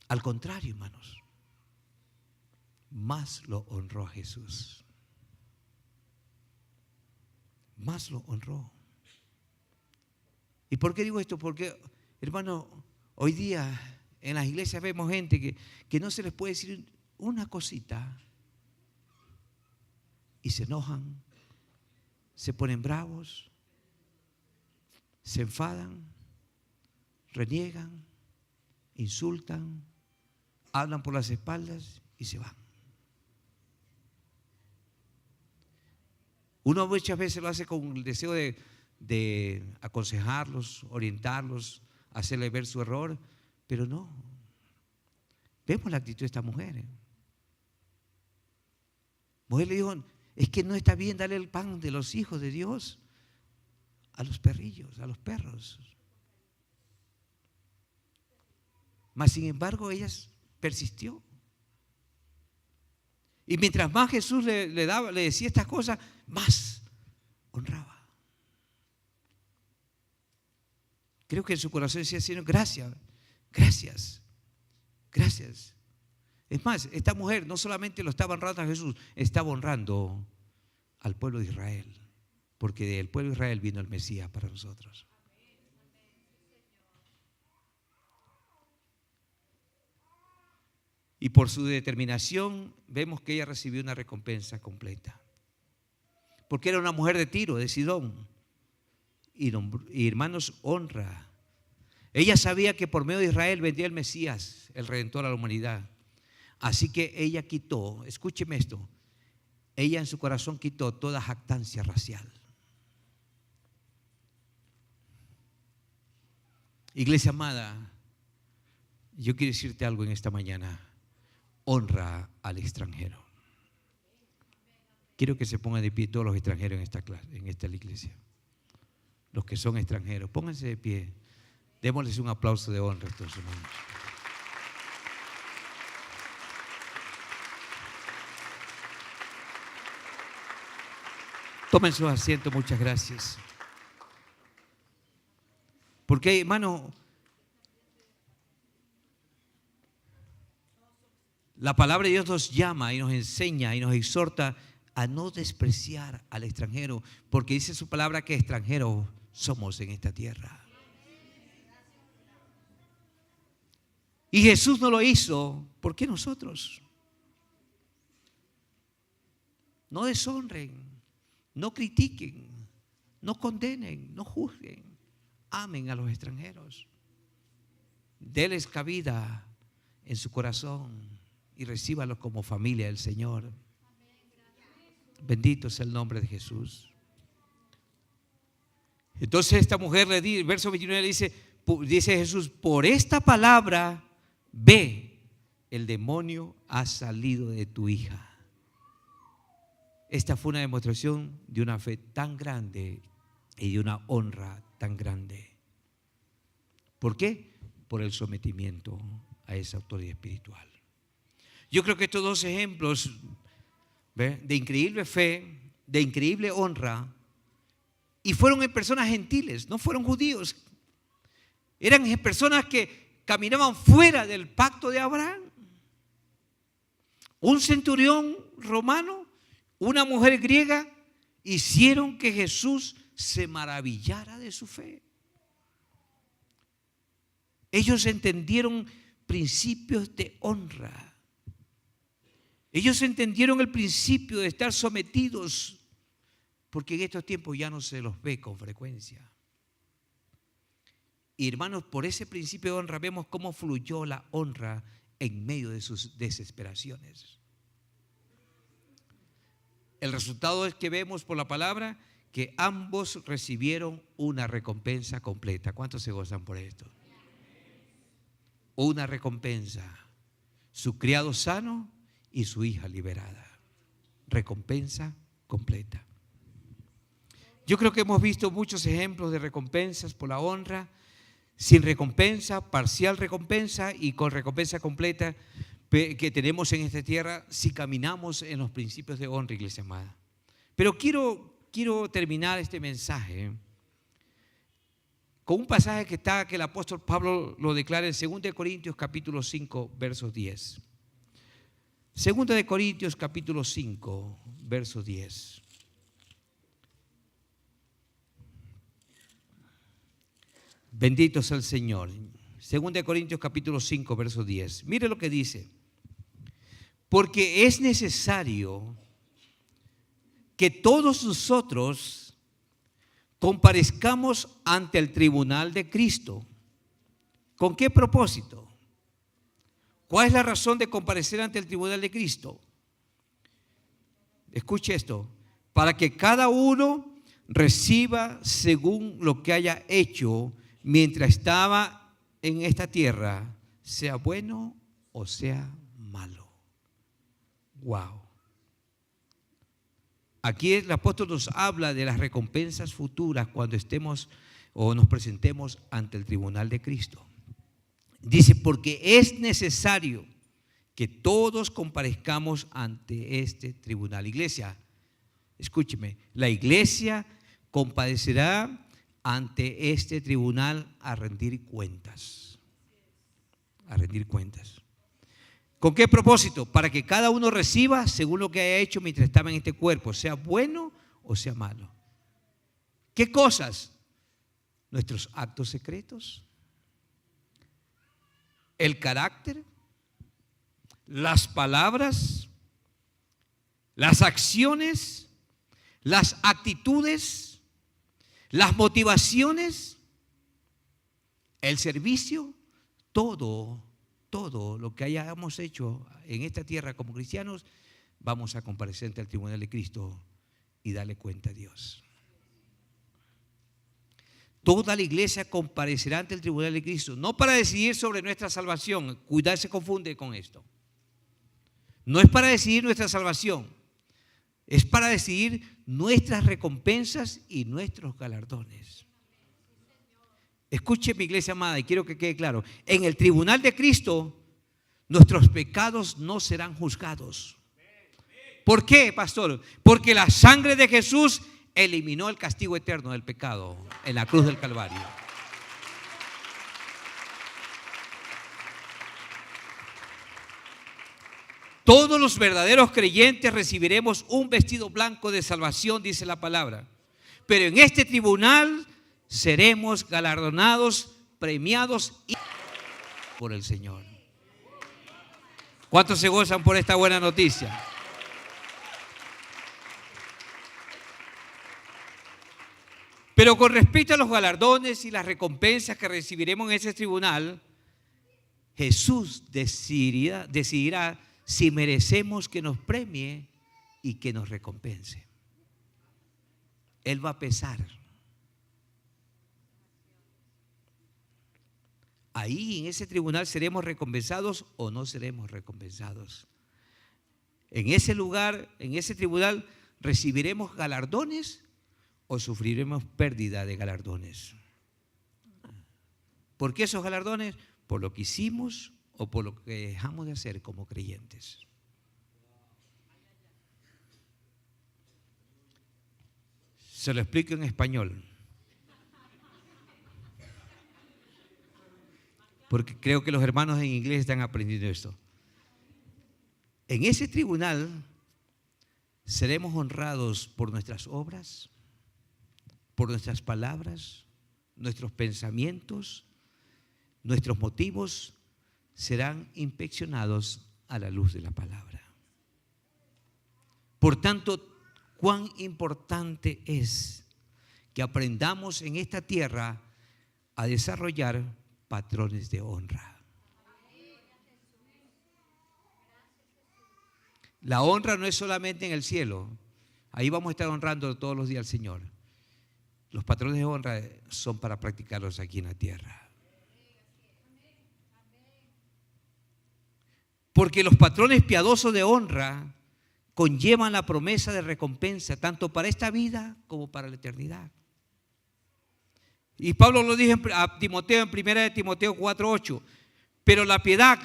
Al contrario, hermanos, más lo honró a Jesús. Más lo honró. ¿Y por qué digo esto? Porque, hermano, hoy día en las iglesias vemos gente que no se les puede decir una cosita y se enojan, se ponen bravos, se enfadan, reniegan, insultan, hablan por las espaldas y se van. Uno muchas veces lo hace con el deseo de aconsejarlos, orientarlos, hacerles ver su error, pero no. Vemos la actitud de esta mujer. Mujer le dijo, es que no está bien darle el pan de los hijos de Dios a los perrillos, a los perros. Mas sin embargo ella persistió. Y mientras más Jesús le decía estas cosas, más honraba. Creo que en su corazón decía, Señor, gracias, gracias, gracias. Es más, esta mujer no solamente lo estaba honrando a Jesús, estaba honrando al pueblo de Israel, porque del pueblo de Israel vino el Mesías para nosotros. Y por su determinación vemos que ella recibió una recompensa completa. Porque era una mujer de Tiro, de Sidón. Y hermanos, honra. Ella sabía que por medio de Israel vendría el Mesías, el Redentor a la humanidad. Así que ella quitó, escúcheme esto, ella en su corazón quitó toda jactancia racial. Iglesia amada, yo quiero decirte algo en esta mañana. Honra al extranjero. Quiero que se pongan de pie todos los extranjeros en esta clase, en esta iglesia. Los que son extranjeros, pónganse de pie. Démosles un aplauso de honra a estos hermanos. Tomen sus asientos, muchas gracias. Porque, hermano, la palabra de Dios nos llama y nos enseña y nos exhorta a no despreciar al extranjero, porque dice su palabra que extranjeros somos en esta tierra. Y Jesús no lo hizo, ¿por qué nosotros? No deshonren, no critiquen, no condenen, no juzguen, amen a los extranjeros. déles cabida en su corazón y recíbalos como familia del Señor. Bendito es el nombre de Jesús. Entonces esta mujer le dice, verso 29 le dice Jesús, por esta palabra ve, el demonio ha salido de tu hija. Esta fue una demostración de una fe tan grande y de una honra tan grande. ¿Por qué? Por el sometimiento a esa autoridad espiritual. Yo creo que estos dos ejemplos de increíble fe, de increíble honra, y fueron en personas gentiles, no fueron judíos, eran personas que caminaban fuera del pacto de Abraham. Un centurión romano, una mujer griega, hicieron que Jesús se maravillara de su fe. Ellos entendieron principios de honra. Ellos entendieron el principio de estar sometidos, porque en estos tiempos ya no se los ve con frecuencia. Y hermanos, por ese principio de honra vemos cómo fluyó la honra en medio de sus desesperaciones. El resultado es que vemos por la palabra que ambos recibieron una recompensa completa. ¿Cuántos se gozan por esto? Una recompensa. Su criado sano y su hija liberada. Recompensa completa. Yo creo que hemos visto muchos ejemplos de recompensas por la honra, sin recompensa, parcial recompensa y con recompensa completa que tenemos en esta tierra si caminamos en los principios de honra, iglesia amada. Pero quiero terminar este mensaje con un pasaje que el apóstol Pablo lo declara en 2 Corintios capítulo 5, verso 10. 2 Corintios capítulo 5, verso 10. Bendito sea el Señor. 2 Corintios capítulo 5, verso 10. Mire lo que dice. Porque es necesario que todos nosotros comparezcamos ante el tribunal de Cristo. ¿Con qué propósito? ¿Cuál es la razón de comparecer ante el tribunal de Cristo? Escuche esto. Para que cada uno reciba según lo que haya hecho mientras estaba en esta tierra, sea bueno o sea malo. Wow. Aquí el apóstol nos habla de las recompensas futuras cuando estemos o nos presentemos ante el tribunal de Cristo. Dice, porque es necesario que todos comparezcamos ante este tribunal. Iglesia, escúcheme, la iglesia comparecerá ante este tribunal a rendir cuentas. A rendir cuentas. ¿Con qué propósito? Para que cada uno reciba según lo que haya hecho mientras estaba en este cuerpo, sea bueno o sea malo. ¿Qué cosas? Nuestros actos secretos, el carácter, las palabras, las acciones, las actitudes, las motivaciones, el servicio, todo lo que hayamos hecho en esta tierra como cristianos, vamos a comparecer ante el tribunal de Cristo y darle cuenta a Dios. Toda la iglesia comparecerá ante el tribunal de Cristo, no para decidir sobre nuestra salvación. Cuidado, se confunde con esto. No es para decidir nuestra salvación, es para decidir nuestras recompensas y nuestros galardones. Escuche, mi iglesia amada, y quiero que quede claro. En el tribunal de Cristo, nuestros pecados no serán juzgados. ¿Por qué, pastor? Porque la sangre de Jesús eliminó el castigo eterno del pecado en la cruz del Calvario. Todos los verdaderos creyentes recibiremos un vestido blanco de salvación, dice la palabra. Pero en este tribunal seremos galardonados, premiados por el Señor. ¿Cuántos se gozan por esta buena noticia? Pero con respecto a los galardones y las recompensas que recibiremos en ese tribunal, Jesús decidirá si merecemos que nos premie y que nos recompense. Él va a pesar. Ahí en ese tribunal seremos recompensados o no seremos recompensados. En ese lugar, en ese tribunal, recibiremos galardones o sufriremos pérdida de galardones. ¿Por qué esos galardones? Por lo que hicimos o por lo que dejamos de hacer como creyentes. Se lo explico en español, porque creo que los hermanos en inglés están aprendiendo esto. En ese tribunal seremos honrados por nuestras obras, por nuestras palabras, nuestros pensamientos, nuestros motivos serán inspeccionados a la luz de la palabra. Por tanto, cuán importante es que aprendamos en esta tierra a desarrollar patrones de honra. La honra no es solamente en el cielo. Ahí vamos a estar honrando todos los días al Señor. Los patrones de honra son para practicarlos aquí en la tierra. Porque los patrones piadosos de honra conllevan la promesa de recompensa tanto para esta vida como para la eternidad. Y Pablo lo dijo a Timoteo en 1 Timoteo 4:8. Pero la piedad,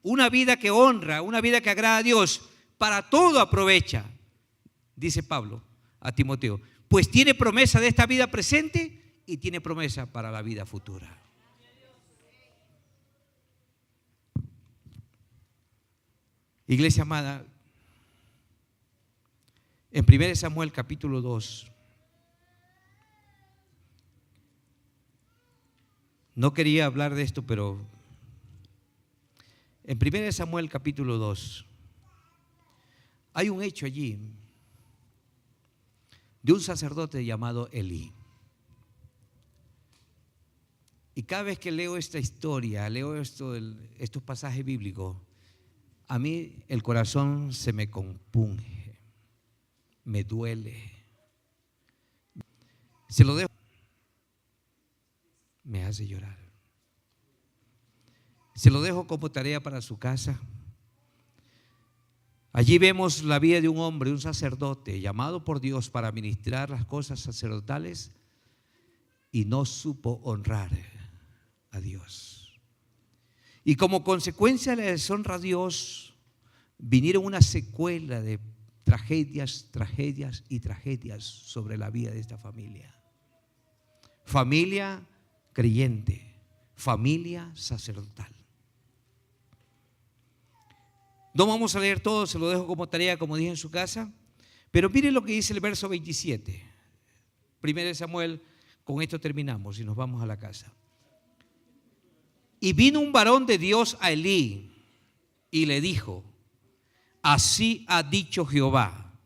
una vida que honra, una vida que agrada a Dios, para todo aprovecha, dice Pablo a Timoteo, pues tiene promesa de esta vida presente y tiene promesa para la vida futura. Iglesia amada, en 1 Samuel capítulo 2, no quería hablar de esto, pero en 1 Samuel capítulo 2 hay un hecho allí de un sacerdote llamado Elí. Y cada vez que leo esta historia, leo estos pasajes bíblicos, a mí el corazón se me compunge, me duele. Se lo dejo, me hace llorar. Se lo dejo como tarea para su casa. Allí vemos la vida de un hombre, un sacerdote, llamado por Dios para ministrar las cosas sacerdotales y no supo honrar a Dios. Y como consecuencia de la deshonra a Dios, vinieron una secuela de tragedias sobre la vida de esta familia. Familia creyente, familia sacerdotal. No vamos a leer todo, se lo dejo como tarea, como dije en su casa. Pero miren lo que dice el verso 27. 1 Samuel, con esto terminamos y nos vamos a la casa. Y vino un varón de Dios a Elí y le dijo: así ha dicho Jehová,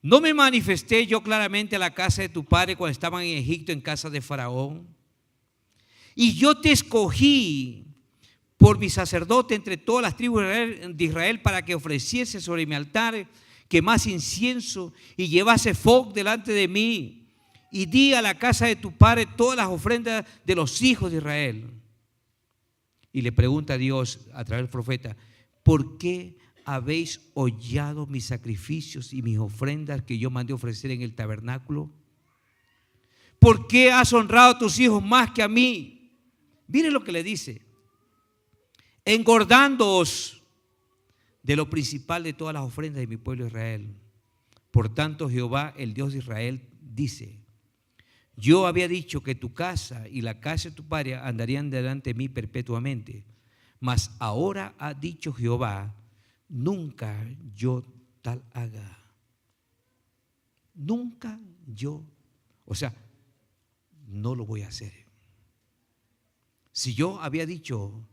¿no me manifesté yo claramente a la casa de tu padre cuando estaban en Egipto en casa de Faraón? Y yo te escogí por mi sacerdote entre todas las tribus de Israel para que ofreciese sobre mi altar, quemase incienso y llevase fuego delante de mí. Y di a la casa de tu padre todas las ofrendas de los hijos de Israel. Y le pregunta a Dios a través del profeta: ¿por qué habéis hollado mis sacrificios y mis ofrendas que yo mandé ofrecer en el tabernáculo? ¿Por qué has honrado a tus hijos más que a mí? Miren lo que le dice: engordándoos de lo principal de todas las ofrendas de mi pueblo Israel. Por tanto, Jehová, el Dios de Israel, dice: yo había dicho que tu casa y la casa de tu padre andarían delante de mí perpetuamente, mas ahora ha dicho Jehová: nunca yo tal haga. Nunca yo, o sea, no lo voy a hacer. Si yo había dicho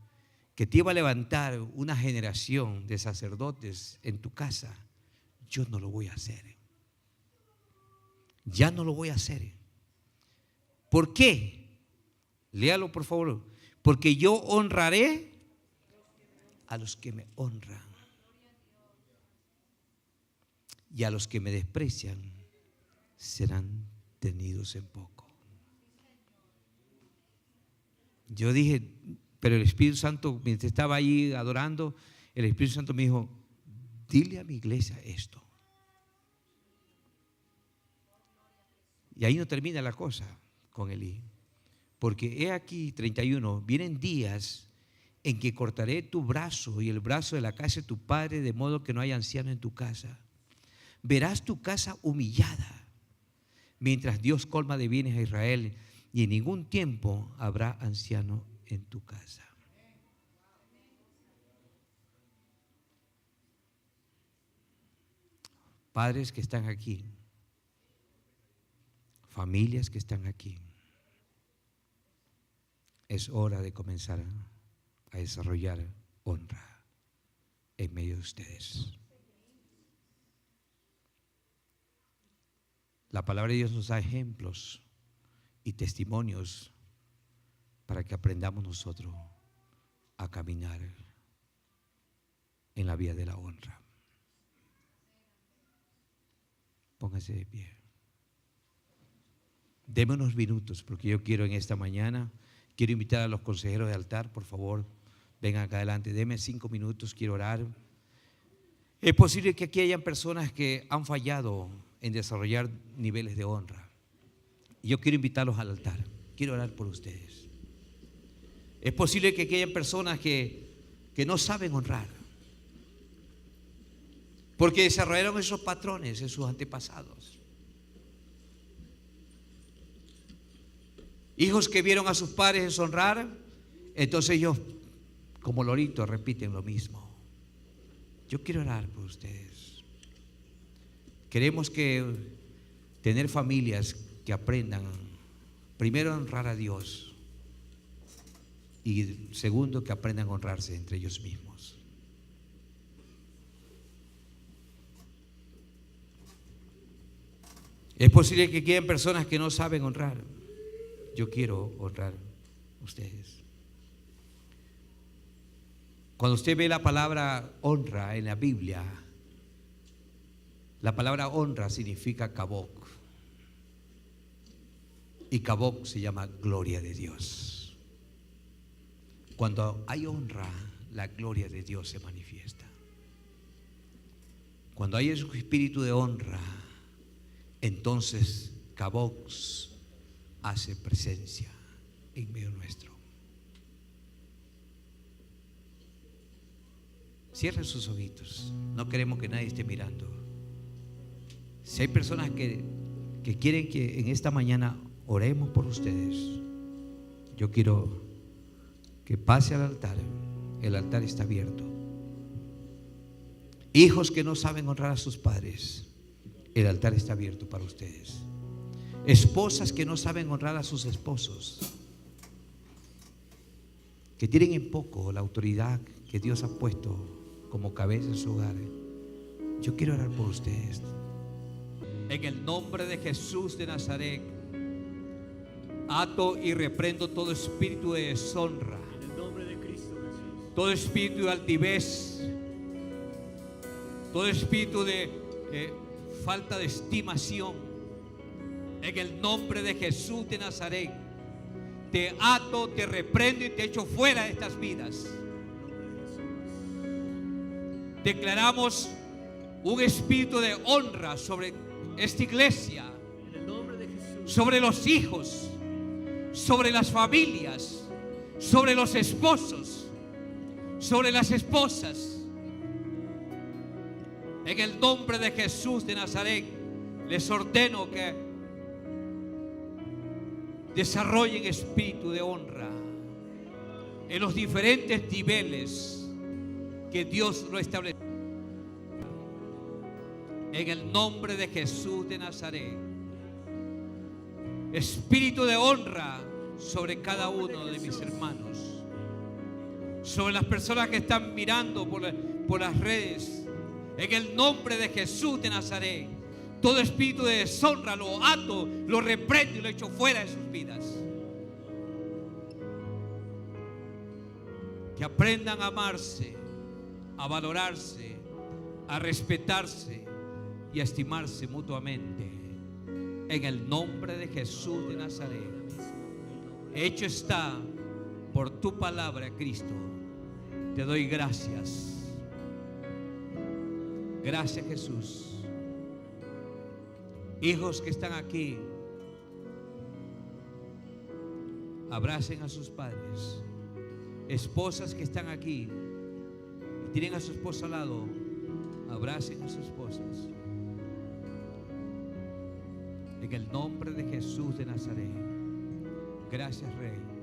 que te iba a levantar una generación de sacerdotes en tu casa, yo no lo voy a hacer. Ya no lo voy a hacer. ¿Por qué? Léalo por favor. porque yo honraré a los que me honran, y a los que me desprecian serán tenidos en poco. Yo dije, pero el Espíritu Santo, mientras estaba ahí adorando, el Espíritu Santo me dijo: dile a mi iglesia esto. Y ahí no termina la cosa con Elí, porque he aquí, 31, vienen días en que cortaré tu brazo y el brazo de la casa de tu padre, de modo que no haya anciano en tu casa. Verás tu casa humillada, mientras Dios colma de bienes a Israel, y en ningún tiempo habrá anciano en tu casa. Padres que están aquí, familias que están aquí, es hora de comenzar a desarrollar honra en medio de ustedes. La palabra de Dios nos da ejemplos y testimonios para que aprendamos nosotros a caminar en la vía de la honra. Póngase de pie. Deme unos minutos, porque yo quiero en esta mañana, quiero invitar a los consejeros de altar, por favor, vengan acá adelante, denme 5 minutos, quiero orar. Es posible que aquí hayan personas que han fallado en desarrollar niveles de honra. Yo quiero invitarlos al altar, quiero orar por ustedes. Es posible que aquí hayan personas que no saben honrar, porque desarrollaron esos patrones en sus antepasados. Hijos que vieron a sus padres deshonrar, entonces ellos, como loritos, repiten lo mismo. Yo quiero orar por ustedes. Queremos tener familias que aprendan, primero, a honrar a Dios, y segundo, que aprendan a honrarse entre ellos mismos. Es posible que queden personas que no saben honrar. Yo quiero honrar a ustedes. Cuando usted ve la palabra honra en la Biblia, la palabra honra significa kabok, y kabok se llama gloria de Dios. Cuando hay honra, la gloria de Dios se manifiesta. Cuando hay ese espíritu de honra, entonces kabok hace presencia en medio nuestro. Cierren sus ojitos. No queremos que nadie esté mirando. Si hay personas que quieren que en esta mañana oremos por ustedes, yo quiero que pase al altar. El altar está abierto. Hijos que no saben honrar a sus padres, el altar está abierto para ustedes. Esposas que no saben honrar a sus esposos, que tienen en poco la autoridad que Dios ha puesto como cabeza en su hogar. Yo quiero orar por ustedes. En el nombre de Jesús de Nazaret, ato y reprendo todo espíritu de deshonra, en el nombre de Cristo Jesús, todo espíritu de altivez, todo espíritu de falta de estimación. En el nombre de Jesús de Nazaret, te ato, te reprendo y te echo fuera de estas vidas. Declaramos un espíritu de honra sobre esta iglesia, sobre los hijos, sobre las familias, sobre los esposos, sobre las esposas. En el nombre de Jesús de Nazaret, les ordeno que desarrollen espíritu de honra en los diferentes niveles que Dios lo establece. En el nombre de Jesús de Nazaret, espíritu de honra sobre cada uno de mis hermanos, sobre las personas que están mirando por las redes. En el nombre de Jesús de Nazaret, todo espíritu de deshonra lo ato, lo reprendo y lo echo fuera de sus vidas. Que aprendan a amarse, a valorarse, a respetarse y a estimarse mutuamente. En el nombre de Jesús de Nazaret. Hecho está por tu palabra, Cristo. Te doy gracias. Gracias, Jesús. Hijos que están aquí, abracen a sus padres. Esposas que están aquí y tienen a su esposa al lado, abracen a sus esposas. En el nombre de Jesús de Nazaret. Gracias, Rey.